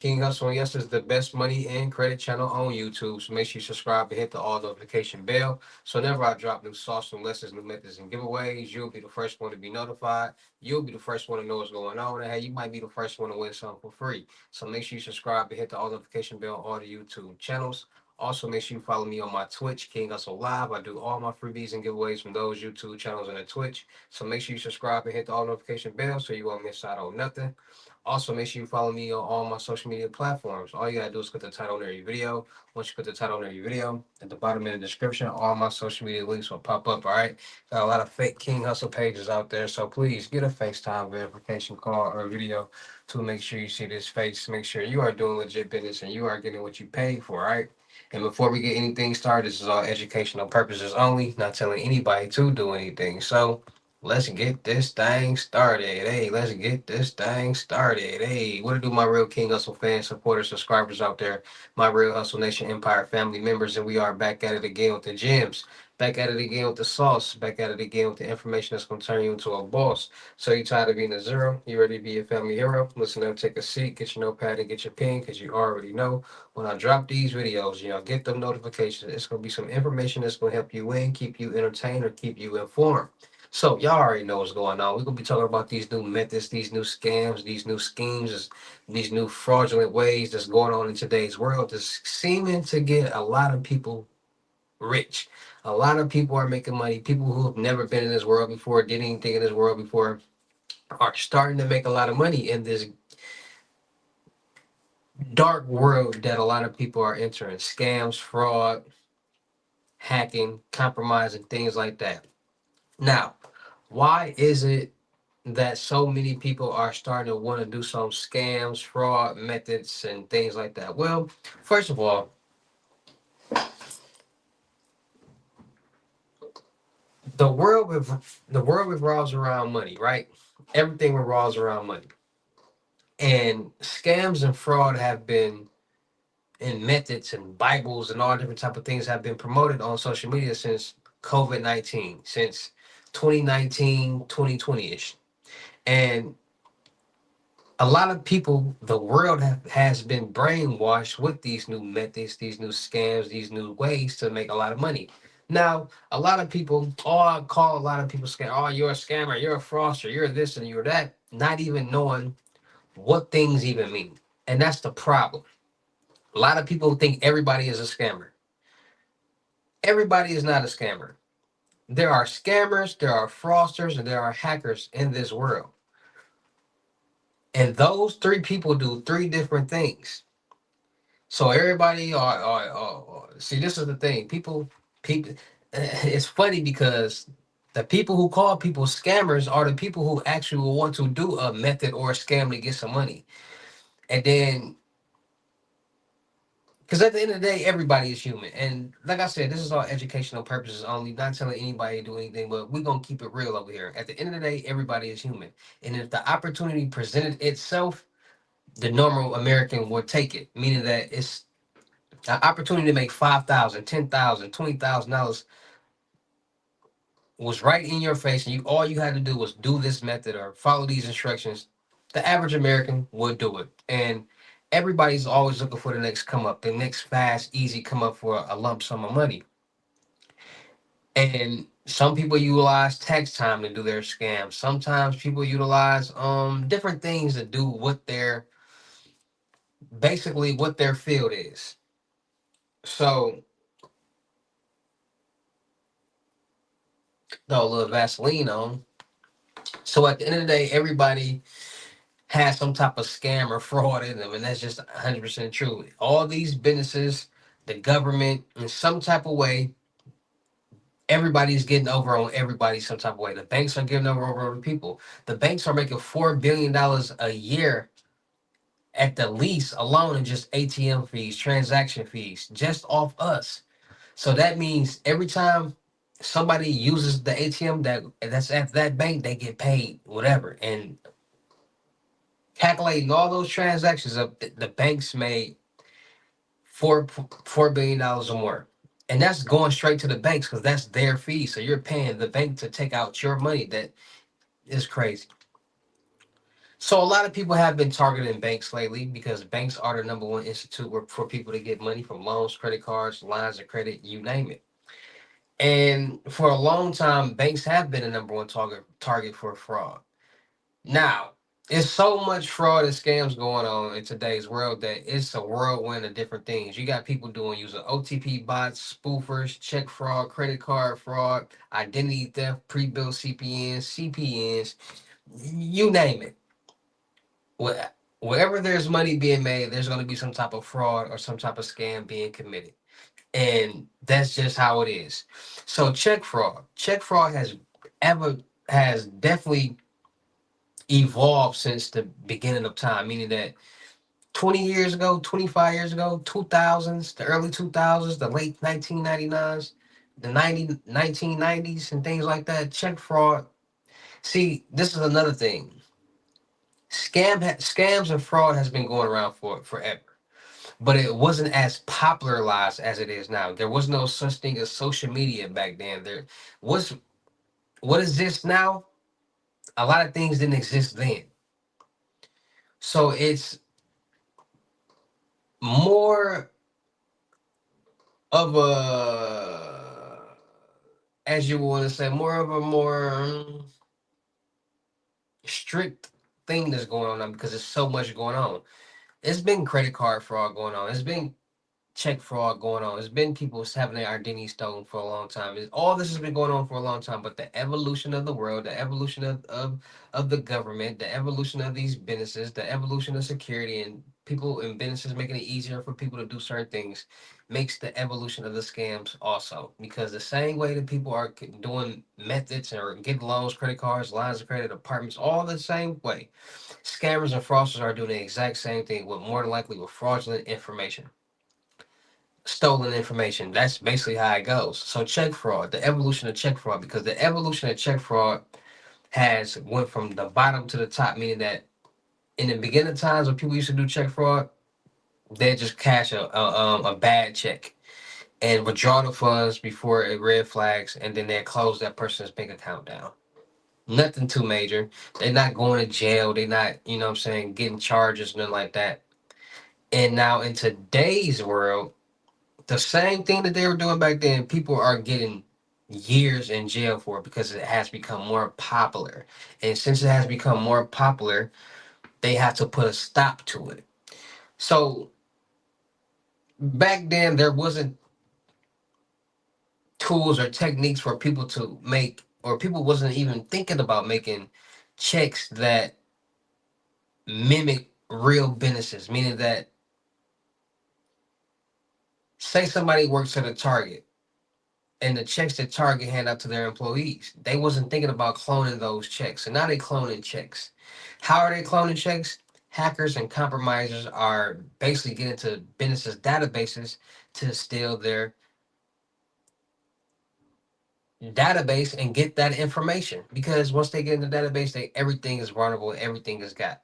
King Hustle, yes, is the best money and credit channel on YouTube. So make sure you subscribe and hit the all notification bell. So whenever I drop new sauce, new lessons, new methods, and giveaways, you'll be the first one to be notified. You'll be the first one to know what's going on. And hey, you might be the first one to win something for free. So make sure you subscribe and hit the all notification bell on all the YouTube channels. Also, make sure you follow me on my Twitch, King Hustle Live. I do all my freebies and giveaways from those YouTube channels and the Twitch. So make sure you subscribe and hit the all notification bell so you won't miss out on nothing. Also, make sure you follow me on all my social media platforms. All you gotta do is click the title under your video. Once you click the title under your video, at the bottom in the description, all my social media links will pop up. All right. Got a lot of fake King Hustle pages out there, so please get a FaceTime verification call or video to make sure you see this face. Make sure you are doing legit business and you are getting what you pay for. All right. And before we get anything started, this is all educational purposes only, not telling anybody to do anything. So let's get this thing started. Hey, let's get this thing started. Hey, what to do, my real King Hustle fans, supporters, subscribers out there, my real Hustle Nation Empire family members, and we are back at it again with the gems, back at it again with the sauce, back at it again with the information that's going to turn you into a boss. So you tired of being a zero? You ready to be a family hero? Listen up, take a seat, get your notepad and get your pen, because you already know when I drop these videos, get them notifications. It's going to be some information that's going to help you win, keep you entertained, or keep you informed. So y'all already know what's going on. We're gonna be talking about these new methods, these new scams, these new schemes, these new fraudulent ways that's going on in today's world that's seeming to get a lot of people rich. A lot of people are making money. People who have never been in this world before, did anything in this world before, are starting to make a lot of money in this dark world that a lot of people are entering. Scams, fraud, hacking, compromising, things like that. Now, why is it that so many people are starting to want to do some scams, fraud methods, and things like that? Well, first of all, the world revolves around money, right? Everything revolves around money, and scams and fraud have been and methods and Bibles and all different type of things have been promoted on social media since COVID-19, since 2019, 2020ish, and a lot of people, the world has been brainwashed with these new methods, these new scams, these new ways to make a lot of money. Now, a lot of people, I call a lot of people scam. Oh, you're a scammer, you're a fraudster, you're this and you're that, not even knowing what things even mean. And that's the problem. A lot of people think everybody is a scammer. Everybody is not a scammer. There are scammers, there are fraudsters, and there are hackers in this world. And those three people do three different things. So everybody see, this is the thing. People it's funny because the people who call people scammers are the people who actually will want to do a method or a scam to get some money. And then because at the end of the day, everybody is human. And like I said, this is all educational purposes only, not telling anybody to do anything, but we're gonna keep it real over here. At the end of the day, everybody is human. And if the opportunity presented itself, the normal American would take it, meaning that it's an opportunity to make 5,000, 10,000, $20,000 was right in your face, and all you had to do was do this method or follow these instructions. The average American would do it, and everybody's always looking for the next come up, the next fast, easy come up for a lump sum of money. And some people utilize text time to do their scams. Sometimes people utilize different things to do what their basically what their field is. So throw a little Vaseline on. So at the end of the day, everybody has some type of scam or fraud in them, and that's just 100% true. All these businesses, the government, in some type of way, everybody's getting over on everybody some type of way. The banks are getting over on people. The banks are making $4 billion a year at the least alone in just ATM fees, transaction fees, just off us. So that means every time somebody uses the ATM that's at that bank, they get paid whatever. And calculating all those transactions of the banks made $4 billion or more, and that's going straight to the banks because that's their fee. So you're paying the bank to take out your money. That is crazy. So a lot of people have been targeting banks lately because banks are the number one institute for people to get money from loans, credit cards, lines of credit, you name it. And for a long time, banks have been the number one target for fraud. Now, it's so much fraud and scams going on in today's world that it's a whirlwind of different things. You got people doing using OTP bots, spoofers, check fraud, credit card fraud, identity theft, pre-built CPNs, you name it. Wherever there's money being made, there's going to be some type of fraud or some type of scam being committed. And that's just how it is. So check fraud ever has definitely evolved since the beginning of time, meaning that 20 years ago, 25 years ago, 2000s, the early 2000s, the late 1999s, the 1990s, and things like that, check fraud. See, this is another thing. Scams and fraud has been going around for forever, but it wasn't as popularized as it is now. There was no such thing as social media back then. There was what exists now. A lot of things didn't exist then, so it's more of a, as you want to say, more of a more strict thing that's going on now because there's so much going on. It's been credit card fraud going on. It's been check fraud going on. It's been people having their identity stolen for a long time. All this has been going on for a long time. But the evolution of the world, the evolution of the government, the evolution of these businesses, the evolution of security and people and businesses making it easier for people to do certain things makes the evolution of the scams also. Because the same way that people are doing methods or getting loans, credit cards, lines of credit, apartments, all the same way. Scammers and fraudsters are doing the exact same thing with more than likely with fraudulent information, stolen information. That's basically how it goes. So check fraud, the evolution of check fraud, because the evolution of check fraud has went from the bottom to the top, meaning that in the beginning times when people used to do check fraud, they just cash a bad check and withdraw the funds before it red flags, and then they close that person's bank account down. Nothing too major. They're not going to jail. They're not, you know what I'm saying, getting charges, nothing like that. And now in today's world, the same thing that they were doing back then, people are getting years in jail for it because it has become more popular. And since it has become more popular, they have to put a stop to it. So back then, there wasn't tools or techniques for people to make, or people wasn't even thinking about making checks that mimic real businesses, meaning that say somebody works at a Target and the checks that Target hand out to their employees. They wasn't thinking about cloning those checks. And now they cloning checks. How are they cloning checks? Hackers and compromisers are basically getting to businesses' databases to steal their database and get that information. Because once they get in the database, everything is vulnerable, everything is got.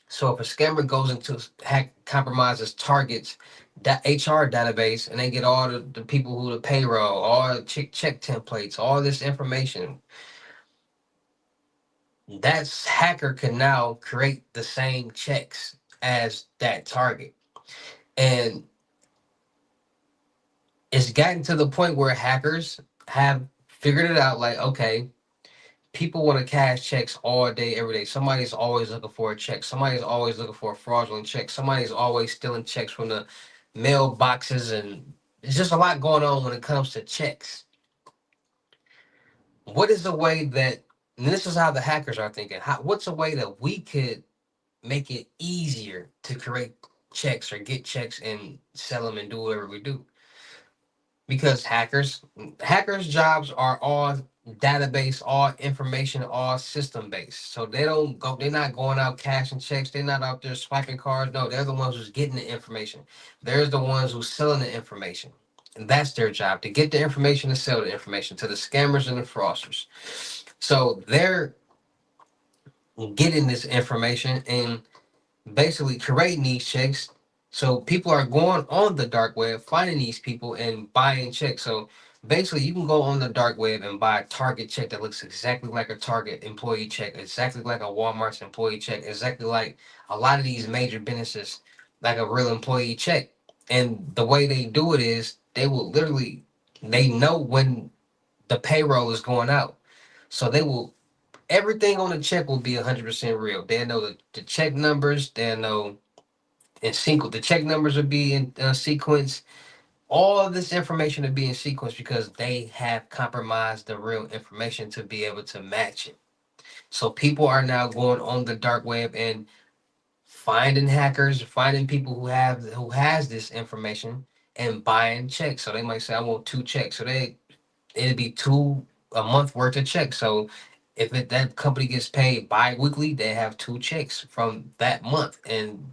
So if a scammer goes into hack compromises targets that HR database and they get all the people who the payroll, all the check templates, all this information, that hacker can now create the same checks as that target. And it's gotten to the point where hackers have figured it out like, okay, people want to cash checks all day, every day. Somebody's always looking for a check. Somebody's always looking for a fraudulent check. Somebody's always stealing checks from the mailboxes. And it's just a lot going on when it comes to checks. What is the way that, and this is how the hackers are thinking, what's a way that we could make it easier to create checks or get checks and sell them and do whatever we do? Because hackers jobs are all database, all information, all system based, so they're not going out cashing checks, they're not out there swiping cards. No, they're the ones who's getting the information. They're the ones who's selling the information, and that's their job, to get the information and sell the information to the scammers and the fraudsters. So they're getting this information and basically creating these checks. So people are going on the dark web, finding these people and buying checks. So Basically, you can go on the dark web and buy a Target check that looks exactly like a Target employee check, exactly like a Walmart's employee check, exactly like a lot of these major businesses, like a real employee check. And the way they do it is they will literally, they know when the payroll is going out. So they will, everything on the check will be 100% real. They'll know the check numbers, they'll know in sequence, the check numbers will be in sequence, all of this information to be in sequence because they have compromised the real information to be able to match it. So people are now going on the dark web and finding hackers, finding people who has this information and buying checks. So they might say, I want two checks. So it'd be two a month worth of checks. So if that company gets paid bi-weekly, they have two checks from that month and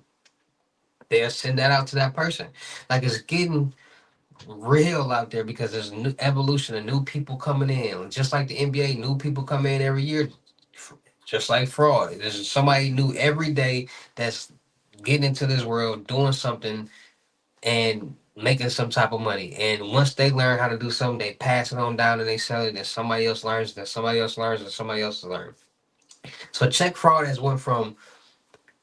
they'll send that out to that person. Like it's getting real out there because there's new evolution of new people coming in. Just like the NBA, new people come in every year, just like fraud. There's somebody new every day that's getting into this world, doing something and making some type of money. And once they learn how to do something, they pass it on down and they sell it. Then somebody else learns, then somebody else learns, and somebody else learns. So check fraud has went from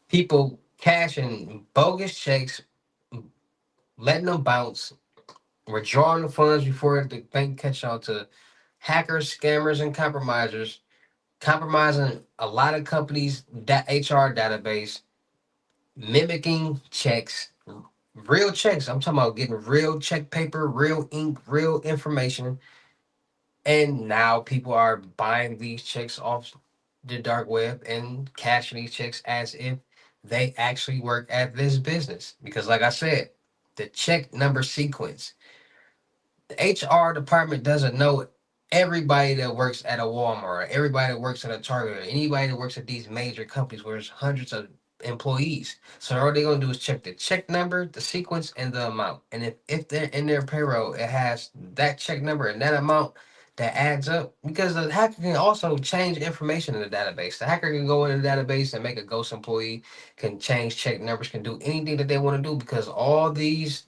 people cashing bogus checks, letting them bounce, withdrawing the funds before the bank catch on to hackers, scammers, and compromisers, compromising a lot of companies' that HR database, mimicking checks, real checks. I'm talking about getting real check paper, real ink, real information. And now people are buying these checks off the dark web and cashing these checks as if they actually work at this business. Because, like I said, the check number sequence, the HR department doesn't know everybody that works at a Walmart, or everybody that works at a Target, or anybody that works at these major companies where there's hundreds of employees. So all they're gonna do is check the check number, the sequence, and the amount. And if they're in their payroll, it has that check number and that amount that adds up. Because the hacker can also change information in the database. The hacker can go in the database and make a ghost employee, can change check numbers, can do anything that they want to do because all these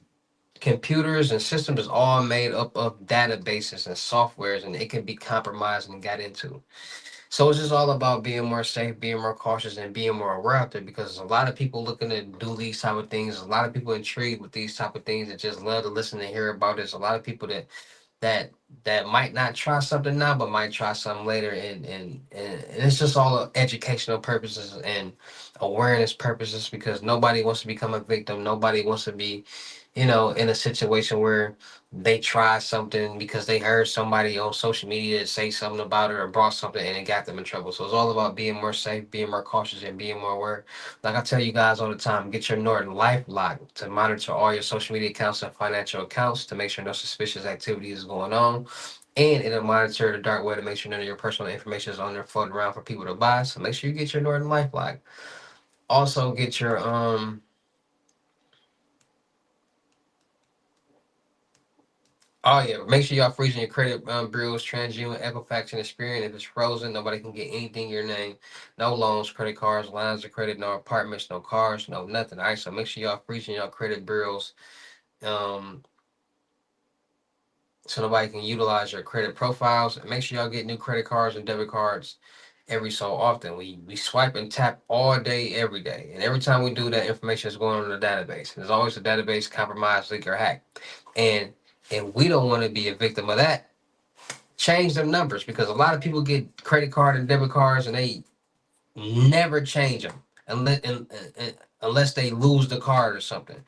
computers and systems is all made up of databases and softwares and it can be compromised and got into. So it's just all about being more safe, being more cautious, and being more aware out there because a lot of people looking to do these type of things, a lot of people intrigued with these type of things that just love to listen and hear about this. A lot of people that that might not try something now but might try something later and it's just all educational purposes and awareness purposes because nobody wants to become a victim, nobody wants to be, in a situation where they try something because they heard somebody on social media say something about it or brought something and it got them in trouble. So it's all about being more safe, being more cautious, and being more aware. Like I tell you guys all the time, get your Norton LifeLock to monitor all your social media accounts and financial accounts to make sure no suspicious activity is going on. And it'll monitor the dark web to make sure none of your personal information is on there floating around for people to buy. So make sure you get your Norton LifeLock. Also get your Oh yeah, make sure y'all freezing your credit bureaus, TransUnion, Equifax, and Experian. If it's frozen, nobody can get anything in your name. No loans, credit cards, lines of credit, no apartments, no cars, no nothing. All right, so make sure y'all freezing your credit bureaus, um, so nobody can utilize your credit profiles. And make sure y'all get new credit cards and debit cards every so often. We swipe and tap all day, every day, and every time we do that, information is going on in the database. There's always a database compromised, leak, or hack, and we don't want to be a victim of that. Change them numbers because a lot of people get credit card and debit cards and they never change them unless they lose the card or something.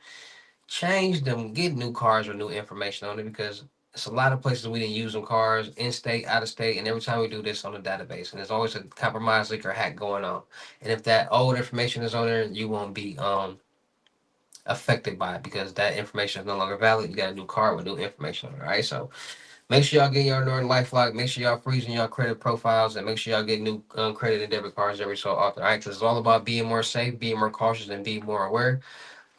Change them, get new cards with new information on it because it's a lot of places we didn't use them cards in state, out of state, and every time we do this on the database, and there's always a compromised leak or hack going on. And if that old information is on there, you won't be affected by it because that information is no longer valid. You got a new card with new information on it, right? So make sure y'all get your Norton LifeLock. Make sure y'all freezing y'all credit profiles, and make sure y'all get new credit and debit cards every so often. All right, because it's all about being more safe, being more cautious, and being more aware.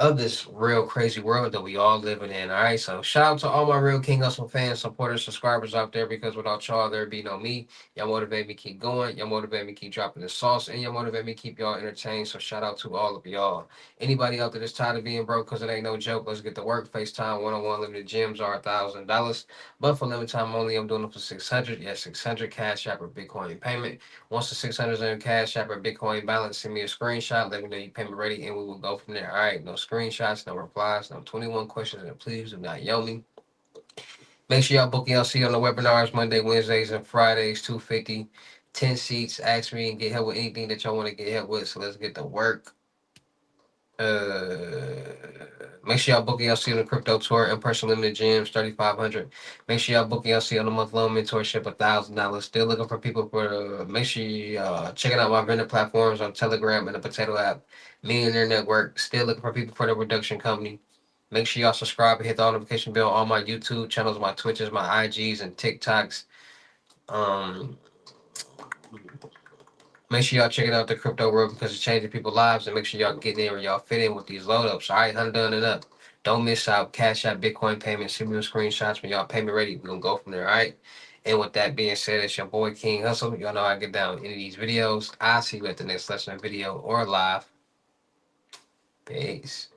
of this real crazy world that we all living in. All right. So shout out to all my real King Hustle fans, supporters, subscribers out there, because without y'all, there'd be no me. Y'all motivate me keep going. Y'all motivate me keep dropping the sauce, and y'all motivate me keep y'all entertained. So shout out to all of y'all. Anybody out there that's tired of being broke, because it ain't no joke, let's get to work. FaceTime one-on-one limited gyms are $1,000. But for limited time only, I'm doing it for 600. Yeah, 600 cash app or Bitcoin payment. Once the 600 is in cash app or Bitcoin balance, send me a screenshot. Let me know you payment ready, and we will go from there. All right, no screenshots, no replies, no 21 questions, and please do not yell me. Make sure y'all book LC on the webinars Monday, Wednesdays, and Fridays. 250, 10 seats. Ask me and get help with anything that y'all want to get help with. So let's get to work. Uh, Make sure y'all book LC on the crypto tour, in person limited gyms, 3,500. Make sure y'all book LC on the month long mentorship, $1,000. Still looking for people for. Make sure you checking out my vendor platforms on Telegram and the Potato app. Millionaire Network. Still looking for people for the reduction company. Make sure y'all subscribe and hit the notification bell on my YouTube channels, my Twitches, my IGs, and TikToks. Um, Make sure y'all checking out the crypto world because it's changing people's lives, and make sure y'all get in and y'all fit in with these load ups. All right, done and up. Don't miss out. Cash out Bitcoin payments. Send me the screenshots when y'all payment ready. We're gonna go from there. All right. And with that being said, it's your boy King Hustle. Y'all know I get down in these videos. I'll see you at the next lesson video or live. Peace.